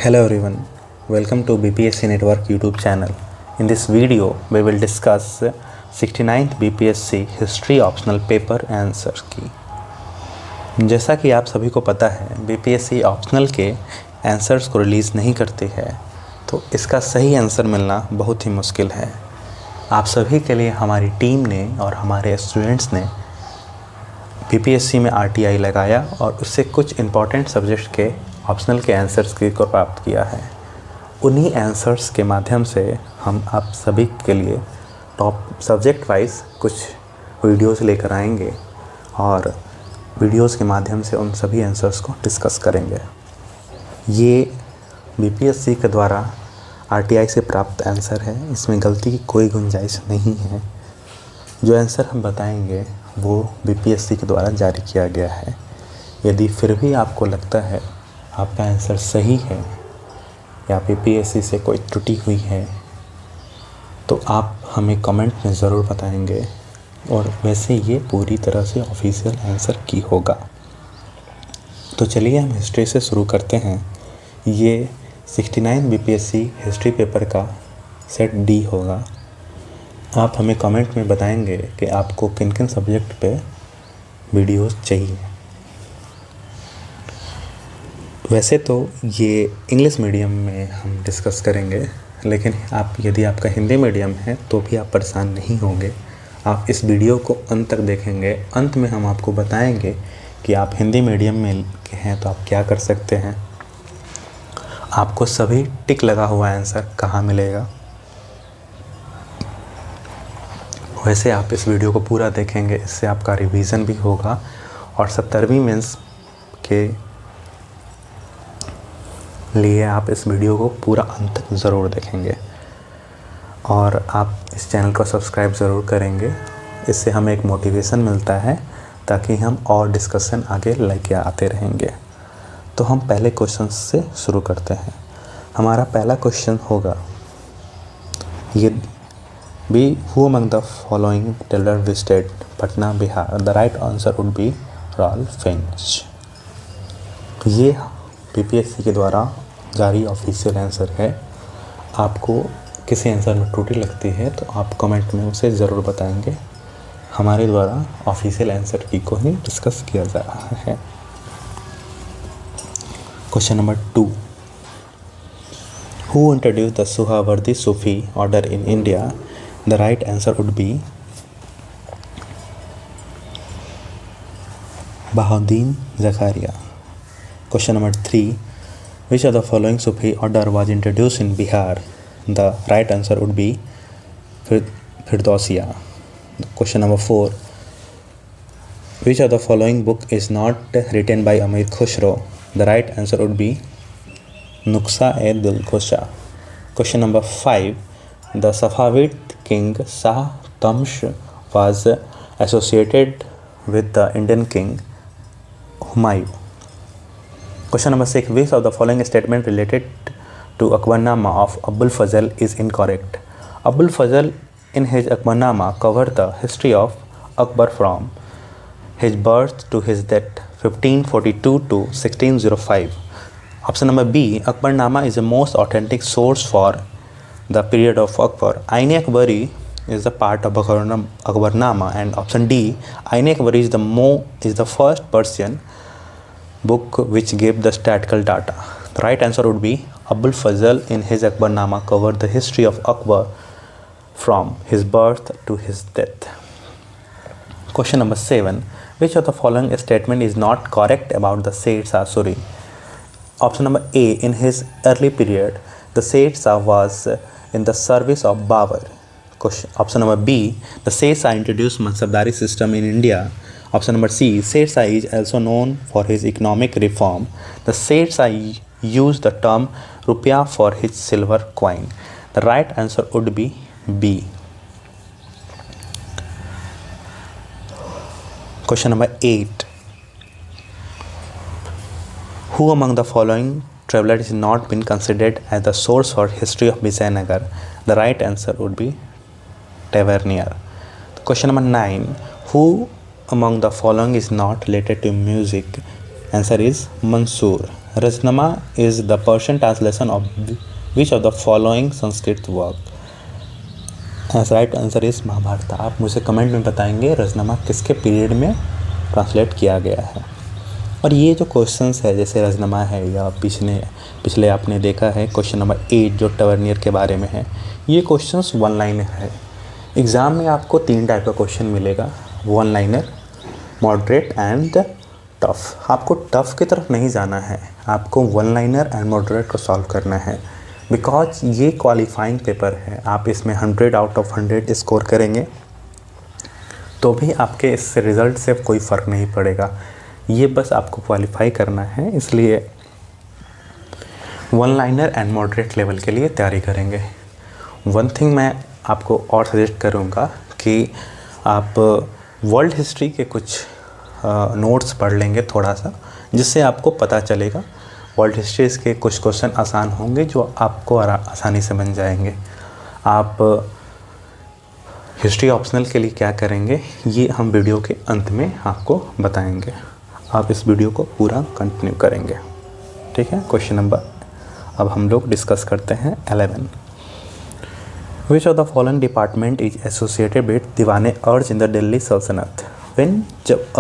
Hello everyone, welcome to BPSC Network YouTube channel. In this video, we will discuss 69th BPSC History Optional Paper Answer की। जैसा कि आप सभी को पता है, BPSC ऑप्शनल के आंसर्स को रिलीज़ नहीं करती है, तो इसका सही आंसर मिलना बहुत ही मुश्किल है। आप सभी के लिए हमारी टीम ने और हमारे स्टूडेंट्स ने BPSC में RTI लगाया और उससे कुछ इम्पॉर्टेंट सब्जेक्ट के ऑप्शनल के आंसर्स को प्राप्त किया है। उन्हीं आंसर्स के माध्यम से हम आप सभी के लिए टॉप सब्जेक्ट वाइज कुछ वीडियोस लेकर आएंगे और वीडियोस के माध्यम से उन सभी आंसर्स को डिस्कस करेंगे। ये BPSC के द्वारा RTI से प्राप्त आंसर है, इसमें गलती की कोई गुंजाइश नहीं है। जो आंसर हम बताएंगे वो BPSC के द्वारा जारी किया गया है। यदि फिर भी आपको लगता है आपका आंसर सही है या BPSC से कोई त्रुटि हुई है तो आप हमें कमेंट में ज़रूर बताएंगे, और वैसे ये पूरी तरह से ऑफिशियल आंसर की होगा। तो चलिए हम हिस्ट्री से शुरू करते हैं। ये 69 BPSC हिस्ट्री पेपर का सेट डी होगा। आप हमें कमेंट में बताएंगे कि आपको किन किन सब्जेक्ट पे वीडियोस चाहिए। वैसे तो ये इंग्लिश मीडियम में हम डिस्कस करेंगे, लेकिन यदि आपका हिंदी मीडियम है तो भी आप परेशान नहीं होंगे। आप इस वीडियो को अंत तक देखेंगे। अंत में हम आपको बताएंगे कि आप हिंदी मीडियम में हैं तो आप क्या कर सकते हैं। आपको सभी टिक लगा हुआ आंसर कहाँ मिलेगा। वैसे आप इस वीडियो को पूरा देखेंगे, इससे आपका रिवीजन भी होगा और 70वीं मेंस के लिए आप इस वीडियो को पूरा अंत तक ज़रूर देखेंगे और आप इस चैनल को सब्सक्राइब ज़रूर करेंगे। इससे हमें एक मोटिवेशन मिलता है ताकि हम और डिस्कशन आगे लेके आते रहेंगे। तो हम पहले क्वेश्चन से शुरू करते हैं। हमारा पहला क्वेश्चन होगा ये be who among the following tailor visited Patna Bihar. The right answer would be Ralph Finch. ये BPSC के द्वारा जारी ऑफिशियल आंसर है। आपको किसी आंसर में त्रुटि लगती है तो आप कमेंट में उसे ज़रूर बताएंगे। हमारे द्वारा ऑफिशियल आंसर की को ही डिस्कस किया जा रहा है। Question number 2, who introduce the Suhrawardi Sufi order in India. The right answer would be Bahauddin Zakariya. Question number 3, which of the following Sufi order was introduced in Bihar? The right answer would be Firdausiya. Question number 4, which of the following book is not written by Amir Khusro? The right answer would be Nuqsa-e-Dilkusha. Question number 5, the Safavid king Shah Tamsh was associated with the Indian king Humayun. Question number 6, which of the following statement related to Akbarnama of Abul Fazl is incorrect? Abul Fazl in his Akbarnama covered the history of Akbar from his birth to his death 1542 to 1605. Option number B, Akbarnama is the most authentic source for the period of Akbar. Ain-e-Akbari is the part of Akbarnama. And option D, Ain-e-Akbari is the first Persian book which gave the statistical data. The right answer would be Abul Fazl in his Akbarnama covered the history of Akbar from his birth to his death. Question number 7, which of the following statement is not correct about the Sher Shah Suri? Option number A, in his early period the Sher Shah was in the service of Babur. Option number B, the Sher Shah introduced Mansabdari system in India. Option number C, Sher Shah is also known for his economic reform. The Sher Shah used the term rupiah for his silver coin. The right answer would be B. Question number 8, who among the following travelers has not been considered as the source for history of Vijayanagar? The right answer would be Tavernier. Question number 9, who among the following is not related to music? Answer is Mansoor. Razmnama is the Persian translation of which of the following Sanskrit work? Right answer is Mahabharata. आप मुझे comment में बताएंगे रजनमा किसके period में translate किया गया है। और ये जो क्वेश्चंस है जैसे रजनमा है या पिछले आपने देखा है क्वेश्चन नंबर 8 जो टवर्नियर के बारे में है, ये क्वेश्चंस वन लाइनर है। एग्ज़ाम में आपको 3 टाइप का क्वेश्चन मिलेगा, one liner, moderate and tough. आपको टफ़ की तरफ नहीं जाना है, आपको वन लाइनर एंड मॉडरेट को सॉल्व करना है, बिकॉज ये क्वालिफाइंग पेपर है। आप इसमें 100 आउट ऑफ 100 स्कोर करेंगे तो भी आपके इस रिज़ल्ट से कोई फ़र्क नहीं पड़ेगा। ये बस आपको क्वालिफाई करना है, इसलिए one liner and moderate level के लिए तैयारी करेंगे। वन थिंग मैं आपको और सजेस्ट करूँगा कि आप वर्ल्ड हिस्ट्री के कुछ नोट्स पढ़ लेंगे थोड़ा सा, जिससे आपको पता चलेगा। वर्ल्ड हिस्ट्रीज़ के कुछ क्वेश्चन आसान होंगे जो आपको आसानी से बन जाएंगे। आप हिस्ट्री ऑप्शनल के लिए क्या करेंगे ये हम वीडियो के अंत में आपको बताएंगे। आप इस वीडियो को पूरा कंटिन्यू करेंगे, ठीक है। क्वेश्चन नंबर अब हम लोग डिस्कस करते हैं 11। विच of the following department is associated with दीवाने अर्ज इन द दिल्ली सल्तनत? व्हेन जब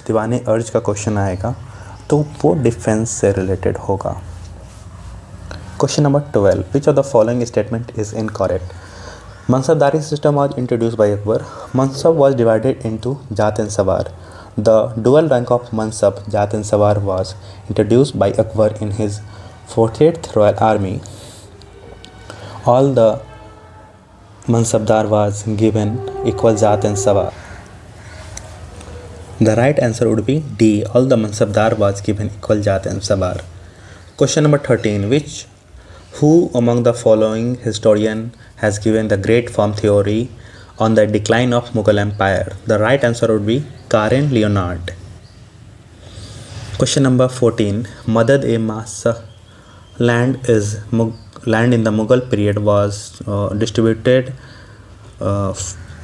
दीवाने अर्ज का क्वेश्चन आएगा तो वो डिफेंस से रिलेटेड होगा। Question number 12। Which of the following statement is incorrect? मनसबदारी system was introduced by Akbar. Mansab was divided into Jat and Sawar. The dual rank of Mansab, Jat and Sawar was introduced by Akbar in his 48th Royal Army. All the Mansabdar was given equal Jat and Sawar. The right answer would be D. All the Mansabdar was given equal Jat and Sawar. Question number 13. Who among the following historian has given the great form theory on the decline of Mughal Empire? The right answer would be Karen Leonard. Question number 14. Madad-e-Masa land in the Mughal period was distributed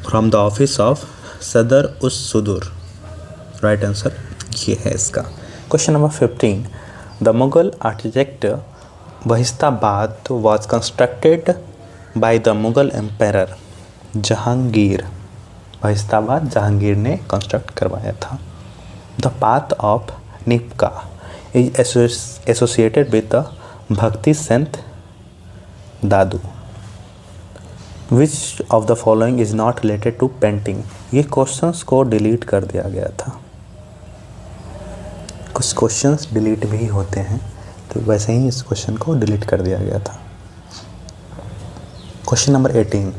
from the office of Sadr-us-Sudur. Right answer ये है इसका। Question number 15. The Mughal architect Bahistabad was constructed by the Mughal Emperor Jahangir. बहिस्ताबाद Jahangir ने construct करवाया था। The path of Nipka is associated with the Bhakti Sant Dadu. Which of the following is not related to painting? ये questions को delete कर दिया गया था। कुछ क्वेश्चंस डिलीट भी होते हैं, तो वैसे ही इस क्वेश्चन को डिलीट कर दिया गया था। Question number 18।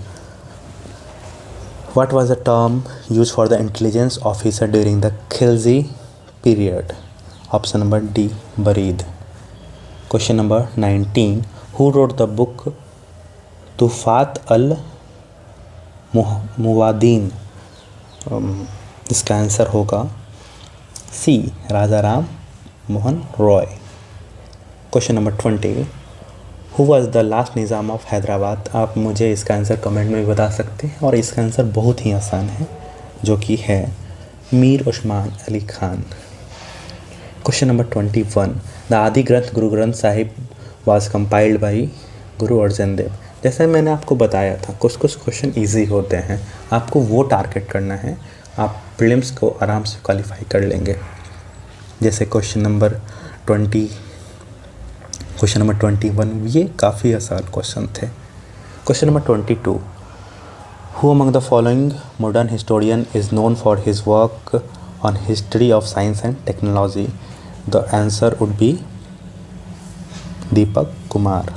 What was the term used for the intelligence officer during the Khilji period? Option number D, Barid. Question number 19. Who wrote the book Tufat al-Muwadin? इसका आंसर होगा C, Raja Ram Mohan Roy. Question number 20। Who was the last Nizam of Hyderabad? आप मुझे इसका answer comment में भी बता सकते हैं, और इसका आंसर बहुत ही आसान है जो कि है Mir Usman Ali Khan. Question number 21। The आदि ग्रंथ Guru Granth Sahib was compiled by Guru Arjan Dev. जैसे मैंने आपको बताया था कुछ क्वेश्चन ईजी होते हैं, आपको वो टारगेट करना है, आप प्रीलिम्स को आराम से क्वालिफाई कर लेंगे। जैसे क्वेश्चन नंबर 21 ये काफ़ी आसान क्वेश्चन थे। Question number 22। Who among the following modern historian is known for his work on history of science and technology? The answer would be Deepak Kumar.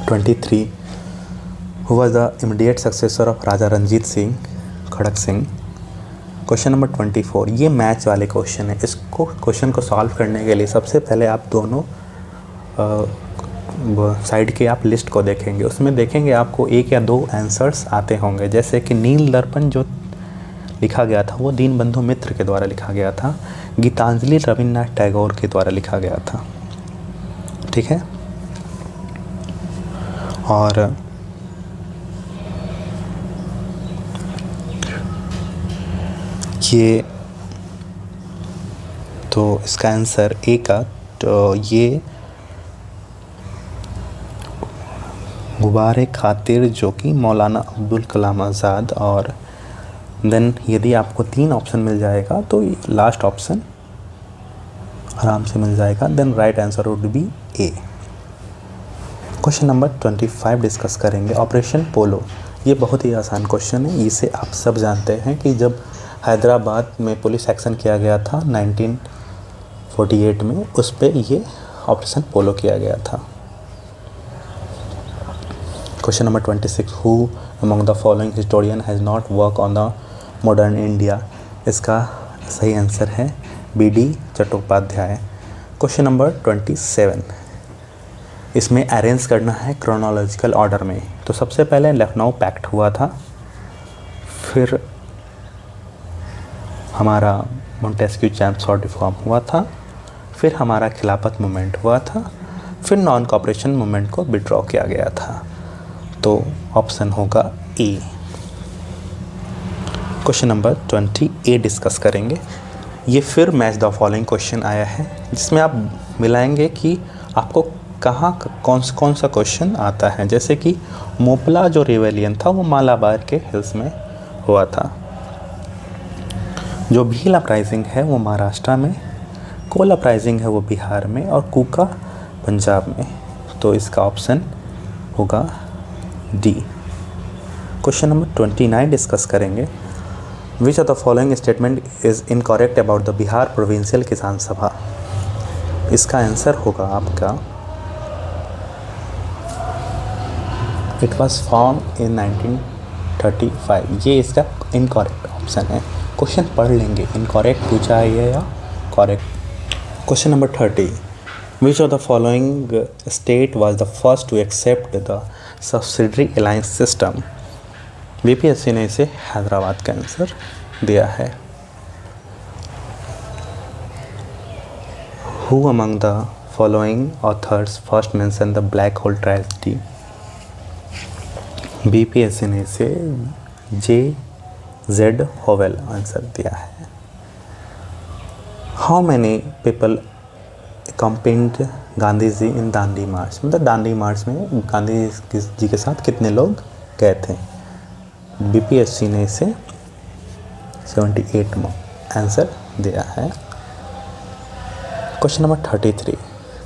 23। Who was the immediate successor of Raja Ranjit Singh Kharak Singh? Question number 24 ये match वाले question है। इसको question को solve करने के लिए सबसे पहले आप दोनों साइड के आप लिस्ट को देखेंगे, उसमें देखेंगे आपको 1 या 2 आंसर्स आते होंगे। जैसे कि नील दर्पण जो लिखा गया था वो दीनबंधु मित्र के द्वारा लिखा गया था, गीतांजलि रविन्द्रनाथ टैगोर के द्वारा लिखा गया था, ठीक है। और ये तो इसका आंसर ए का, तो ये गुब्बारे खातिर जो कि मौलाना अब्दुल कलाम आज़ाद। और देन यदि आपको 3 ऑप्शन मिल जाएगा तो लास्ट ऑप्शन आराम से मिल जाएगा। Then right answer would be A. Question number 25 discuss करेंगे, ऑपरेशन पोलो। ये बहुत ही आसान क्वेश्चन है, इसे आप सब जानते हैं कि जब हैदराबाद में पुलिस एक्शन किया गया था 1948 में, उस पर ये ऑपरेशन पोलो किया गया था। Question number 26, who among the following historian has not work on the modern India. इसका सही आंसर है बी.डी. चट्टोपाध्याय। क्वेश्चन नंबर 27, इसमें अरेंज करना है क्रोनोलॉजिकल ऑर्डर में। तो सबसे पहले लखनऊ पैक्ट हुआ था, फिर हमारा मोंटेस्क्यू चैम्प्स रिफॉर्म हुआ था, फिर हमारा खिलाफत मूवमेंट हुआ था, फिर नॉन कॉपरेशन मूवमेंट को विड्रॉ किया गया था। तो ऑप्शन होगा ए। क्वेश्चन नंबर 28 डिस्कस करेंगे। ये फिर मैच द फॉलोइंग क्वेश्चन आया है, जिसमें आप मिलाएंगे कि आपको कहाँ कौन सा क्वेश्चन आता है। जैसे कि मोपला जो रिवेलियन था वो मालाबार के हिल्स में हुआ था, जो भील अपराइजिंग है वो महाराष्ट्र में, कोल अपराइजिंग है वो बिहार में, और कूका पंजाब में। तो इसका ऑप्शन होगा डी। क्वेश्चन नंबर 29 डिस्कस करेंगे, विच of the following statement is incorrect about the Bihar provincial किसान सभा। इसका आंसर होगा आपका, इट वॉज फॉर्म इन 1935। ये इसका इनकरेक्ट ऑप्शन है। क्वेश्चन पढ़ लेंगे, इनकरेक्ट पूछा है या correct. Question number 30, which of the following state was the first to accept the subsidiary alliance system. BPSC ने इसे हैदराबाद का आंसर दिया है। Who among the following authors first mention the black hole tragedy. BPSC ने इसे J.Z. Howell answer दिया है। How many people accompanied Gandhi ji in Dandi march. मतलब दांडी मार्च में गांधी जी के साथ कितने लोग गए थे। बीपीएससी ने इसे 78 आंसर दिया है। Question number 33,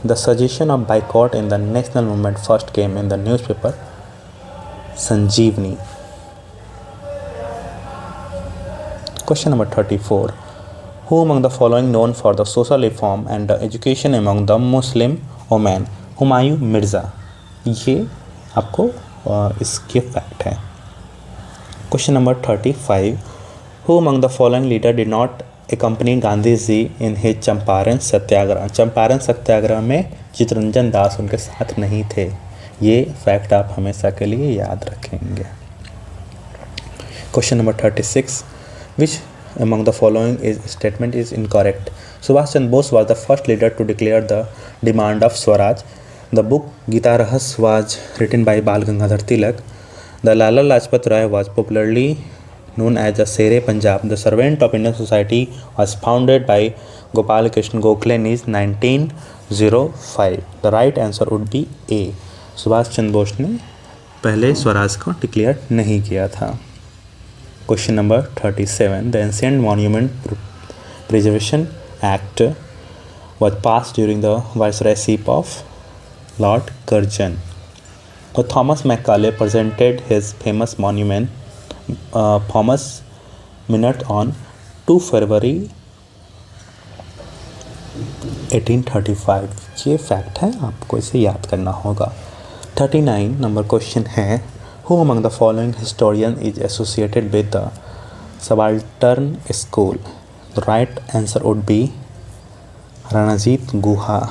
the suggestion of boycott in the national movement first came in the newspaper Sanjivani. Question number 34, who among the following known for the social reform and the education among the Muslim women. Humayun Mirza. ये आपको इसके fact है। Question number 35, who among the following leader did not accompany Gandhi ji in his Champaran Satyagraha. Champaran Satyagraha में चित्तरंजन दास उनके साथ नहीं थे। ये फैक्ट आप हमेशा के लिए याद रखेंगे। Question number 36, which among the following statement is incorrect? Subhash Chandra Bose was the first leader to declare the demand of Swaraj. The book Gita Rahas was written by Bal Gangadhar Tilak. The Lala Lajpat Rai was popularly known as the Shere Punjab. The Servant of Indian Society was founded by Gopal Krishna Gokhale in 1905. The right answer would be A. Subhash Chandra Bose ने पहले स्वराज को declare नहीं किया था। Question number 37, the ancient monument preservation act was passed during the viceroyship of Lord Curzon. Thomas Macaulay presented his famous monument, Thomas Minute, on 2 February 1835। ये fact है, आपको इसे याद करना होगा। 39 नंबर क्वेश्चन है, Who among the following historian is associated with the subaltern school? The right answer would be Ranajit Guha.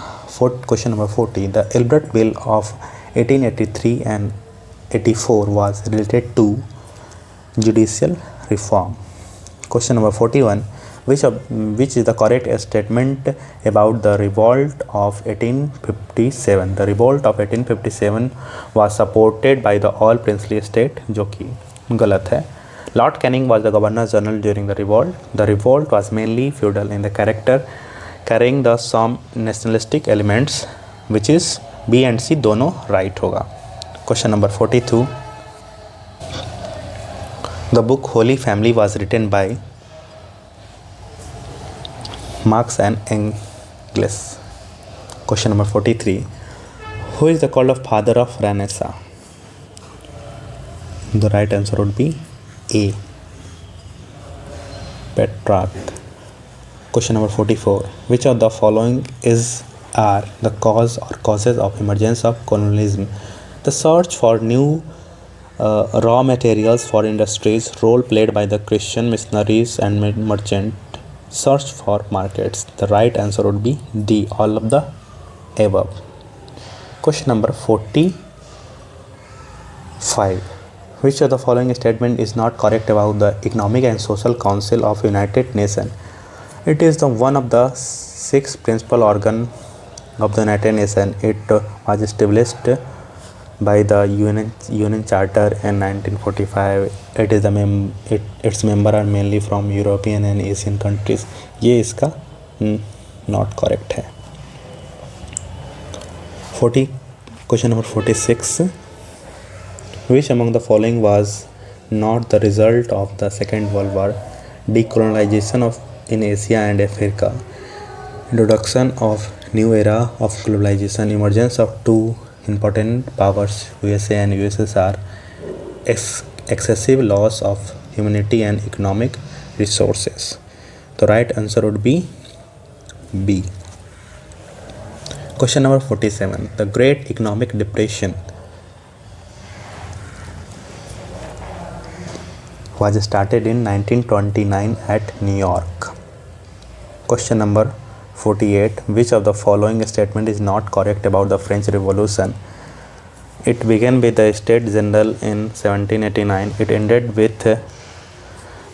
Question number 40. The Albert Bill of 1883 and 84 was related to judicial reform. Question number 41. Which is the correct statement about the revolt of 1857? The revolt of 1857 was supported by the all princely state, जो कि गलत है. Lord Canning was the Governor General during the revolt. The revolt was mainly feudal in the character. Carrying the some nationalistic elements which is B and C दोनों right होगा। Question number 42, the book holy family was written by Marx and Engels. Question number 43, who is the called of father of renaissance? The right answer would be A, Petrarch. Question number 44, which of the following are the cause or causes of emergence of colonialism? The search for new raw materials for industries, role played by the Christian missionaries and merchant, search for markets. The right answer would be D, all of the above. Question number 45, which of the following statement is not correct about the Economic and Social Council of United Nations? It is the one of the 6 principal organ of the United Nations. It was established by the UN Charter in 1945. It is its member are mainly from European and Asian countries. ये इसका not correct है। Question number 46, which among the following was not the result of the Second World War? Decolonization in Asia and Africa, introduction of new era of globalization, emergence of two important powers, USA and USSR, excessive loss of humanity and economic resources. The right answer would be B. Question number 47, the Great Economic Depression was started in 1929 at New York. Question number 48, which of the following statement is not correct about the French Revolution? It began with the State General in 1789. It ended with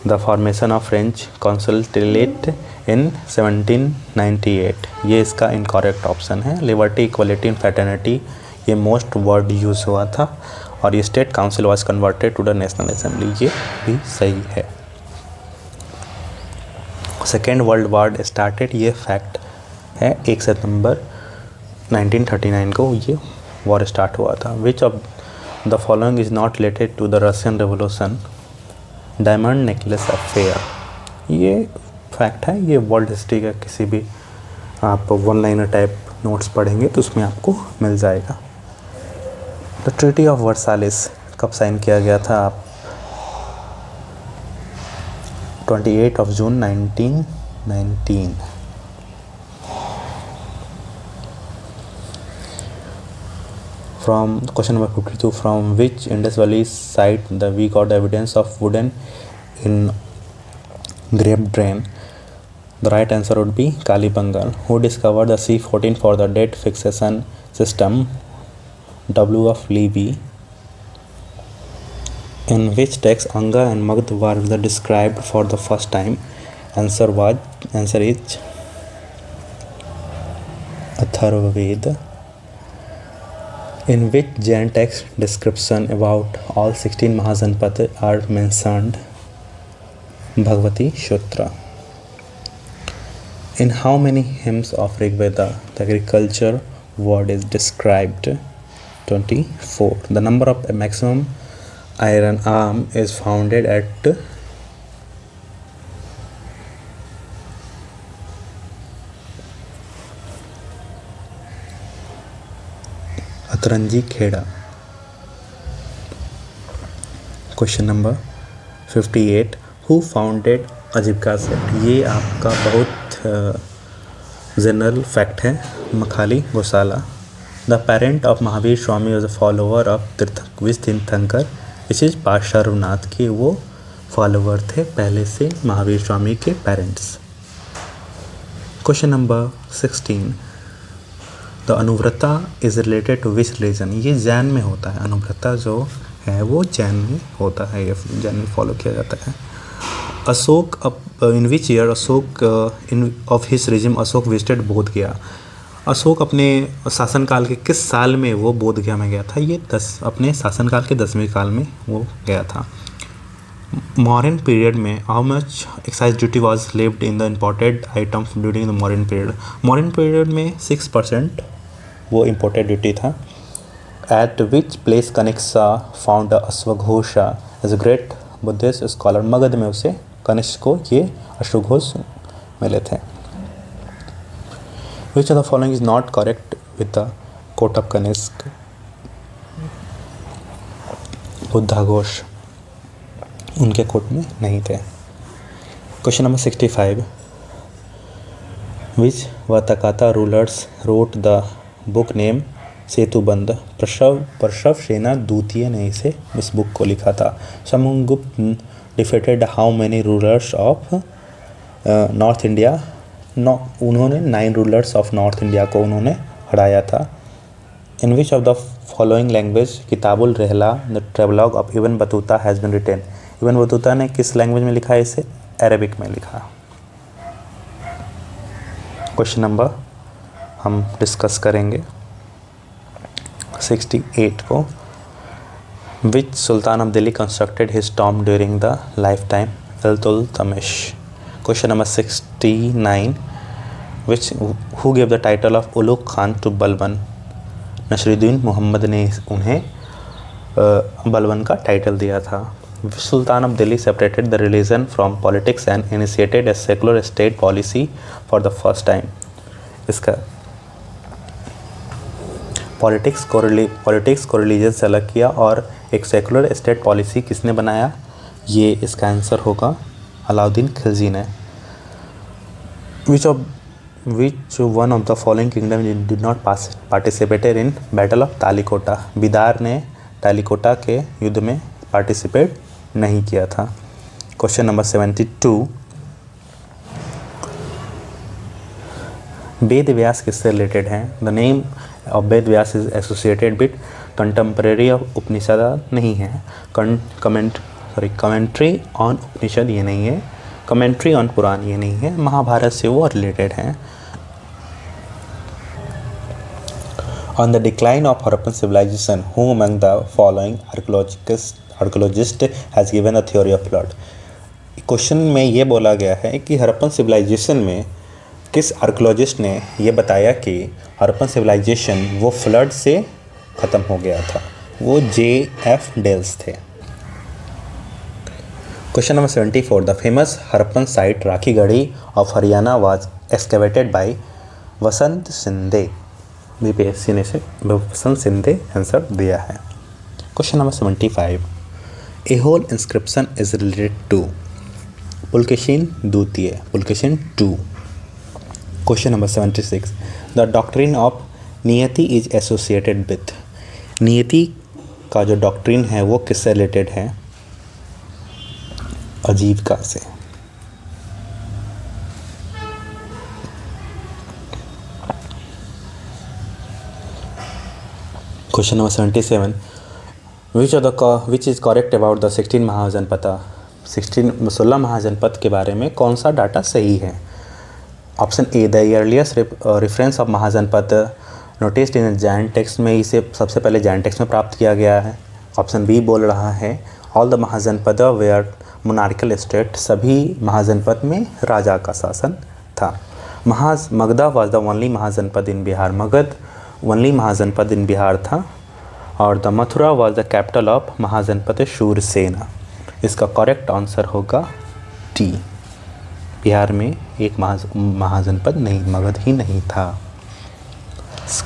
the formation of French Consulate in 1798. ये इसका incorrect option है। Liberty, equality and fraternity ये most word use हुआ था और ये state council was converted to the national assembly, ये भी सही है। सेकेंड वर्ल्ड वॉर स्टार्टेड, ये फैक्ट है, 1 सितंबर 1939 को ये वॉर स्टार्ट हुआ था। Which of the following is not related to the Russian revolution? Diamond necklace affair, ये फैक्ट है, ये वर्ल्ड हिस्ट्री का किसी भी आप वन लाइनर टाइप नोट्स पढ़ेंगे तो उसमें आपको मिल जाएगा। द ट्रीटी ऑफ वर्सालिस कब साइन किया गया था? आप 28 जून 1919। From question number 52, from which Indus Valley site we got evidence of wooden engraved drain? The right answer would be Kalibangan. Who discovered the C14 for the date fixation system? W. of Levy. In which text Anga and Magd were described for the first time? Answer is Atharvaveda. In which Jain text description about all 16 Mahajanpat are mentioned? Bhagavati Sutra. In how many hymns of Rigveda the agriculture word is described? 24. The number of maximum iron arm is founded at Atranji Khera. Question number 58, who founded Ajivika sect? ये आपका बहुत general fact है, Makkhali Gosala. The parent of Mahavir Swami was a follower of Tirthankar, which is Parshvanath के वो follower थे पहले से महावीर स्वामी के parents. Question number 16, the Anuvrata is related to which religion? ये जैन में होता है, अनुव्रता जो है वो जैन में होता है, ये जैन में फॉलो किया जाता है। Ashoka in which year Ashoka in of his regime Ashoka visited Bodh Gaya? Ashok अपने शासनकाल के किस साल में वो बोध गया में गया था? ये अपने शासनकाल के 10वें काल में वो गया था। मॉडर्न पीरियड में how much excise duty was levied in the imported items during the modern period. Modern period में 6% वो इम्पोर्टेड ड्यूटी था। At which place Kanishka found अश्वघोषा as a great Buddhist scholar. Magadh में उसे कनिष्क को ये अश्वघोष मिले थे। Which of the following is not correct with the court of Kanishka. Buddhaghosha उनके कोट में नहीं थे। क्वेश्चन नंबर 65, विच वतकाता rulers wrote the book name Setubandh. प्रसव सेना द्वितीय ने इस बुक को लिखा था। Samudragupta defeated how many rulers of north India. उन्होंने 9 रूलर्स ऑफ नॉर्थ इंडिया को उन्होंने हराया था। In which of the following language Kitabul Rihla the travelogue of Ibn Battuta has been written. Ibn Battuta ने किस लैंग्वेज में लिखा है इसे? अरेबिक में लिखा। क्वेश्चन नंबर हम डिस्कस करेंगे 68 को। Which sultan of Delhi constructed his tomb during the lifetime Iltutmish. Question number 69, which who give the title of Ulugh Khan to Balban. Nasiruddin Mohammad ने उन्हें बलबन का टाइटल दिया था। Sultan of Delhi separated the religion from politics and initiated a secular state policy for the first time. इसका politics को religion से अलग किया और एक सेकुलर स्टेट पॉलिसी किसने बनाया? ये इसका आंसर होगा अलाउद्दीन खिलजी ने। Which one of the following kingdom did not participated in battle of Talikota. Bidar ने तालिकोटा के युद्ध में पार्टिसिपेट नहीं किया था। क्वेश्चन नंबर 72, वेद व्यास किससे रिलेटेड हैं? The name of Ved Vyas is associated with contemporary of Upanishad नहीं है। कमेंट्री ऑन उपनिषद ये नहीं है। कमेंट्री ऑन पुराण ये नहीं है। महाभारत से वो रिलेटेड हैं। On the decline of Harappan civilization who among the following archaeologist has given a theory of flood. Question में ये बोला गया है कि हरप्पन सिविलाइजेशन में किस आर्कोलॉजिस्ट ने ये बताया कि हरप्पन सिविलाइजेशन वो फ्लड से ख़त्म हो गया था? वो J.F. डेल्स थे। Question number 74, the famous Harappan site Rakhigarhi of Haryana was excavated by Vasant Shinde. BPSC ने से वसंत सिंधे आंसर दिया है। Question number 75, Aihole inscription is related to Pulakeshin द्वितीय, Pulakeshin 2। Question number 76, the doctrine of Niyati is associated with. नियति का जो डॉक्ट्रिन है वो किससे रिलेटेड है? आजीविका से। Question number 77, which is correct about the 16 Mahajanapada. 16 महाजनपद के बारे में कौन सा डाटा सही है? Option A, the earliest reference of Mahajanapada noticed in Jain text में इसे सबसे पहले जैन टेक्स्ट में प्राप्त किया गया है। ऑप्शन बी बोल रहा है all the Mahajanapada were monarchical state. सभी महाजनपद में राजा का शासन था। Magadha was the only Mahajanapada in Bihar. Magadh only Mahajanapada in Bihar था। और the Mathura was the capital of Mahajanapada Shurasena. इसका करेक्ट आंसर होगा टी। बिहार में एक महाजनपद नहीं, मगध ही नहीं था।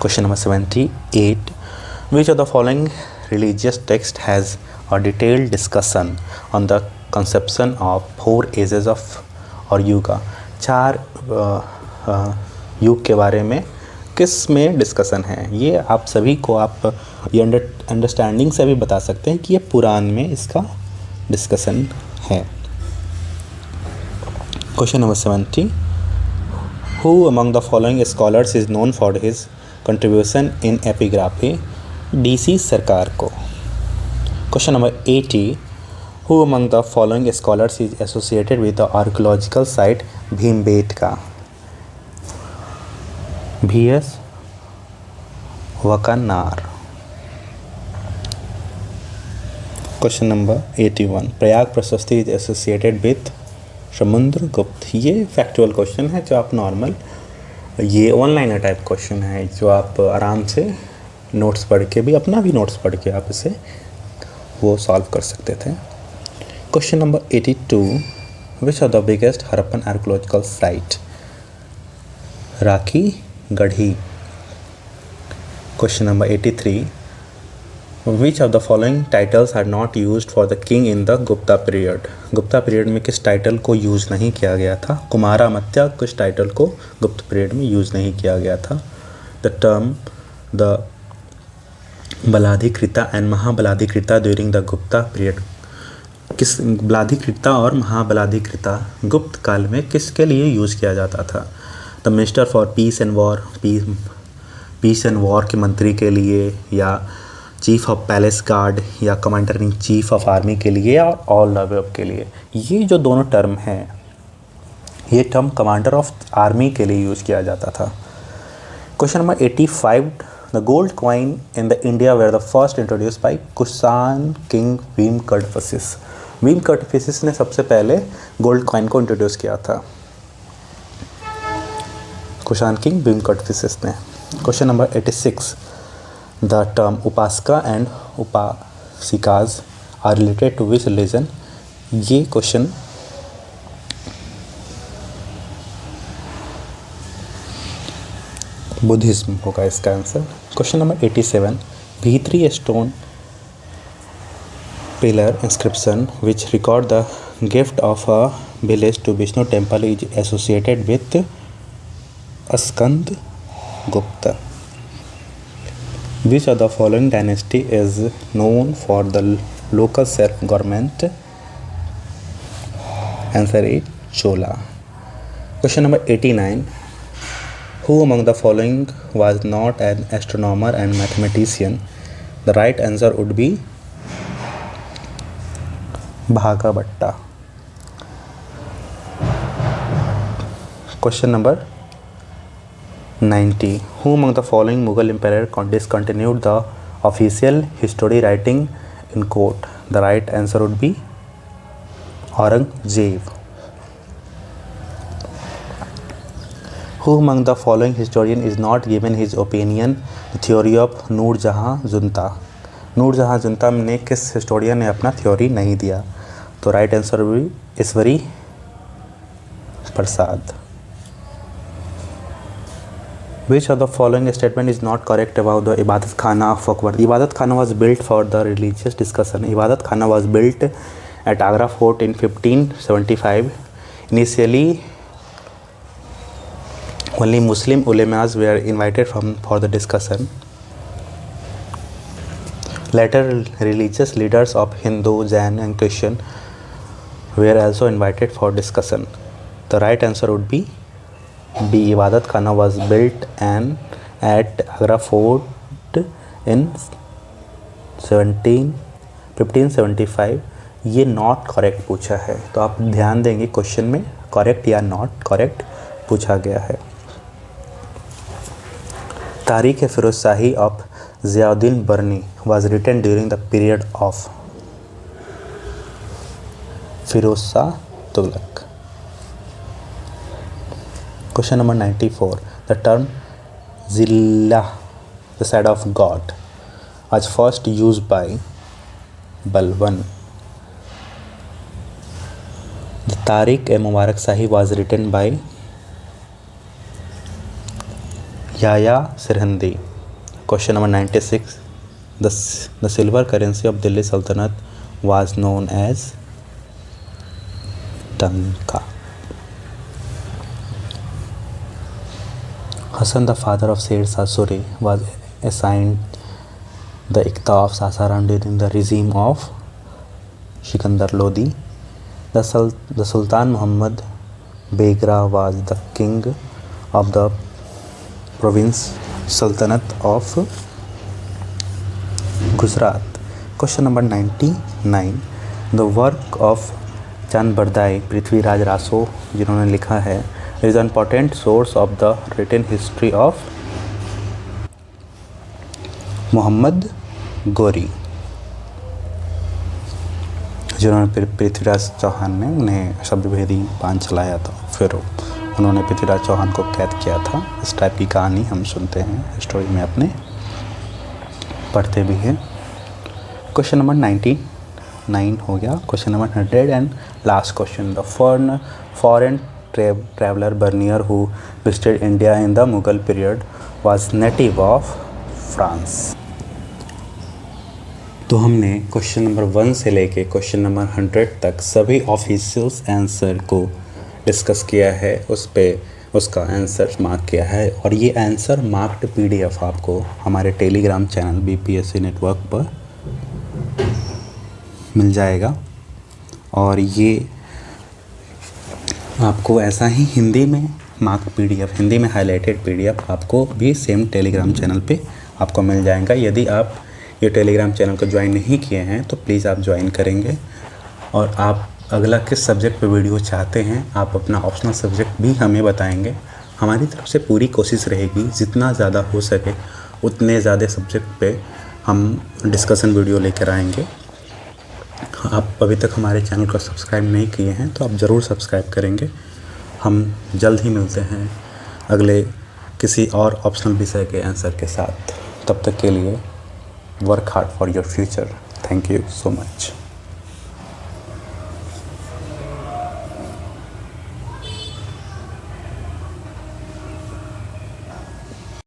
Question number 78, which of the following religious text has a detailed discussion on the conception of 4 edges of और युगा। 4 युग के बारे में किस में डिस्कशन है? ये आप सभी को आप ये अंडरस्टैंडिंग से भी बता सकते हैं कि ये पुराण में इसका डिस्कशन है। Question number 70, who among the following scholars is known for his contribution in epigraphy. DC Sircar को। Question number 80, who among the following scholars is associated with the archaeological site Bhimbetka. VS Wakankar. Question number 81, Prayag Prashasti is associated with Samudragupta. ये factual question है जो आप normal, ये online type question है जो आप आराम से नोट्स पढ़ के भी, अपना भी नोट्स पढ़ के आप इसे वो सॉल्व कर सकते थे। Question number 82, which of the biggest Harappan archaeological site? Rakhigarhi. Question number 83, which of the following titles are not used for the king in the Gupta period? Gupta period में किस टाइटल को यूज़ नहीं किया गया था? कुमारामत्या किस टाइटल को गुप्त पीरियड में यूज़ नहीं किया गया था? The term the Baladhikrita and Mahabaladhikrita during the Gupta period, किस बलाधिकृता और महाबलाधिकृता गुप्त काल में किसके लिए यूज़ किया जाता था? The minister for peace and war, peace and war के मंत्री के लिए, या चीफ ऑफ पैलेस गार्ड, या commander in chief of army के लिए, या ऑल अबव के लिए? ये जो दोनों टर्म हैं, ये टर्म कमांडर ऑफ आर्मी के लिए यूज़ किया जाता था। Question number 85, the gold coin in the India were the first introduce by Kushan king Bhim Kadphises. Bhim Kadphises ने सबसे पहले गोल्ड कॉइन को इंट्रोड्यूस किया था, कुषाण किंग भीम कडफिसिस ने। Question number 86, the term upasaka and upasikas are related to which religion? ये क्वेश्चन बुद्धिज्म होगा इसका answer. Question number 87, Bhitari stone pillar inscription which record the gift of a village to Vishnu temple is associated with Skanda Gupta. Which of the following dynasty is known for the local self-government? Answer is Chola. Question number 89, who among the following was not an astronomer and mathematician? The right answer would be Bhagavatta. Question number 90, who among the following Mughal emperor discontinued the official history writing in court? The right answer would be Aurangzeb. Who among the following historian is not given his opinion the theory of Noorjahan जुनता? Noorjahan जुनता ने किस historian ने अपना theory नहीं दिया? तो right answer भी Ishwari Prasad. Which of the following statement is not correct about the Ibadat Khana of Akbar? Ibadat Khana was built for the religious discussion. Ibadat Khana was built at Agra Fort in 1575. Initially, only Muslim ulemas were invited for the discussion. Later, religious leaders of Hindu, Jain and Christian were also invited for discussion. The right answer would be B. Ibadat Khana was built at Agra Fort in 1575. ये not correct पूछा है, तो आप ध्यान देंगे question में correct या not correct पूछा गया है। Tarikh Firoz Shahi of Ziauddin Barani was written during the period of Firoz Shah Tughlaq. Question number 94, the term Zillah, the side of God, was first used by Balban. The Tariq-e-Mubarak Shahi was written by Yahya Sirhindi. Question number 96, the silver currency of Delhi Sultanate was known as Tanka. Hassan, the father of Sher Shah Suri, was assigned the Iqta of Sasaran during the regime of Sikandar Lodi. The Sultan Muhammad Begra was the king of the province Sultanate of Gujarat. Question number 99, the work of चंद बरदाई पृथ्वीराज रासो जिन्होंने लिखा है is an important source of the written history of Muhammad Ghori. जिन्होंने पृथ्वीराज चौहान ने उन्हें शब्दभेदी बाण चलाया था, फिर उन्होंने पृथ्वीराज चौहान को कैद किया था। इस टाइप की कहानी हम सुनते हैं स्टोरी में अपने, पढ़ते भी हैं। क्वेश्चन नंबर 99 हो गया। Question number 100 and last question. The foreign traveller Bernier who visited India in the Mughal period was native of France. तो हमने क्वेश्चन नंबर 1 से लेके क्वेश्चन नंबर 100 तक सभी ऑफिशियल्स आंसर को डिस्कस किया है, उस पे उसका आंसर मार्क किया है, और ये आंसर मार्क्ड PDF आपको हमारे टेलीग्राम चैनल BPSC नेटवर्क पर मिल जाएगा। और ये आपको ऐसा ही हिंदी में मार्क्ड PDF, हिंदी में हाईलाइटेड PDF आपको भी सेम टेलीग्राम चैनल पे आपको मिल जाएगा। यदि आप ये टेलीग्राम चैनल को ज्वाइन नहीं किए हैं तो प्लीज़ आप ज्वाइन करेंगे। और आप अगला किस सब्जेक्ट पे वीडियो चाहते हैं, आप अपना ऑप्शनल सब्जेक्ट भी हमें बताएंगे। हमारी तरफ से पूरी कोशिश रहेगी जितना ज़्यादा हो सके उतने ज़्यादा सब्जेक्ट पे हम डिस्कशन वीडियो लेकर आएंगे। आप अभी तक हमारे चैनल को सब्सक्राइब नहीं किए हैं तो आप ज़रूर सब्सक्राइब करेंगे। हम जल्द ही मिलते हैं अगले किसी और ऑप्शनल विषय के आंसर के साथ। तब तक के लिए work hard for your future. Thank you so much.